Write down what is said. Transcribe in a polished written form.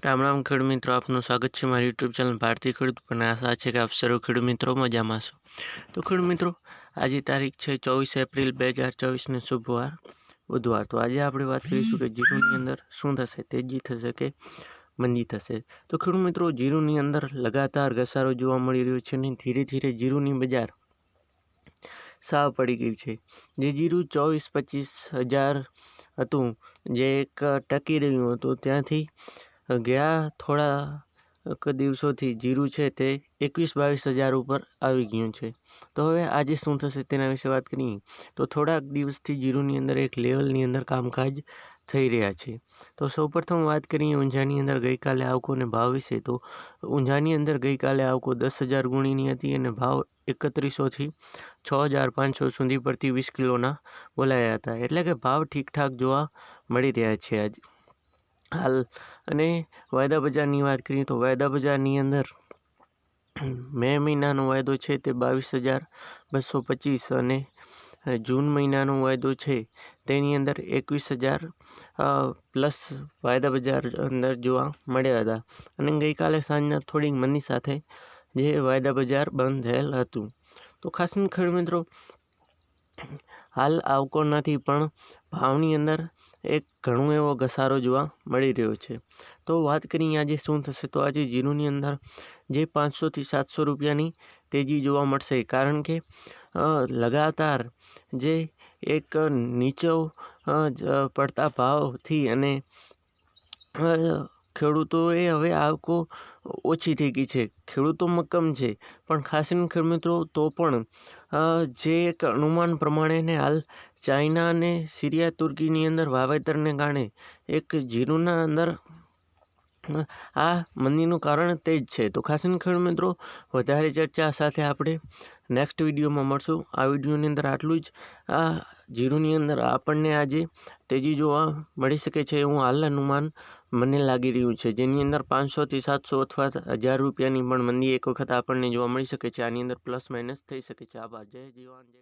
રામ રામ ખેડૂત મિત્રો, આપનું સ્વાગત છે મારી યુટ્યુબ ચેનલ ભારતીય ખેડૂત પર. આશા છે કે આપ સર્વ ખેડૂત મિત્રો મજામાં છો. તો ખેડૂત મિત્રો, આજે તારીખ છે 24 એપ્રિલ 2024 ને શુભવાર બુધવાર. તો આજે આપણે વાત કરીશું કે જીરુની અંદર શું થશે, તેજી થશે કે મંદી થશે. તો ખેડૂત મિત્રો, જીરુની અંદર લગાતાર ઘસારો જોવા મળી રહ્યો છે અને ધીરે ધીરે જીરુની બજાર સાવ પડી ગયું છે. જે જીરું 24-25 હજાર હતું, જે એક ટકી રહ્યું હતું, ત્યાંથી ગયા થોડા દિવસોથી જીરું છે તે 21-22 હજાર ઉપર આવી ગયું છે. તો હવે આજે શું થશે તેના વિશે વાત કરીએ તો થોડાક દિવસથી જીરુની અંદર એક લેવલની અંદર કામકાજ થઈ રહ્યા છે. તો સૌપ્રથમ વાત કરીએ ઊંઝાની અંદર ગઈકાલે આવકો અને ભાવ વિશે. તો ઊંઝાની અંદર ગઈકાલે આવકો 10,000 ગુણીની હતી અને ભાવ 3100થી 6,500 સુધી પ્રતિ 20 કિલોના બોલાયા હતા. એટલે કે ભાવ ઠીકઠાક જોવા મળી રહ્યા છે આજ હાલ. અને વાયદા બજારની વાત કરીએ તો વાયદા બજારની અંદર મે મહિનાનો વાયદો છે તે 22,225 અને જૂન મહિનાનો વાયદો છે તેની અંદર 21,000 પ્લસ વાયદા બજાર અંદર જોવા મળ્યા હતા. અને ગઈકાલે સાંજના થોડીક મંદી સાથે જે વાયદા બજાર બંધ થયેલ હતું. તો ખાસ ખેડૂત મિત્રો, હાલ આવકો નથી પણ ભાવની અંદર એક ઘણો એવો ઘસારો જોવા મળી રહ્યો છે. તો વાત કરીએ આજે શું થશે. તો આજે જીરુની અંદર જે 500થી 700 રૂપિયાની તેજી જોવા મળશે, કારણ કે લગાતાર જે એક નીચો પડતા ભાવથી અને ખેડૂતોએ હવે આવકો ઓછી થઈ ગઈ છે. ખેડૂતો મક્કમ છે, પણ ખાસ કરીને ખેડૂત મિત્રો તો પણ જે એક અનુમાન પ્રમાણે હાલ ચાઇના અને સિરિયા તુર્કીની અંદર વાવેતરને કારણે એક જીરુના અંદર આ મંદીનું કારણ તે જ છે. તો ખાસ કરીને ખેડૂત મિત્રો, વધારે ચર્ચા સાથે આપણે નેક્સ્ટ વિડીયોમાં મળશું. આ વિડીયોની અંદર આટલું જ. આ જીરુની અંદર આપણને આજે તેજી જોવા મળી શકે છે એવું હાલ અનુમાન મને લાગી રહ્યું છે, જેની અંદર 500થી 700 અથવા 1,000 રૂપિયાની પણ મંદી એક વખત આપણને જોવા મળી શકે છે. આની અંદર પ્લસ માઇનસ થઈ શકે છે. આભાર. જય જવાન જય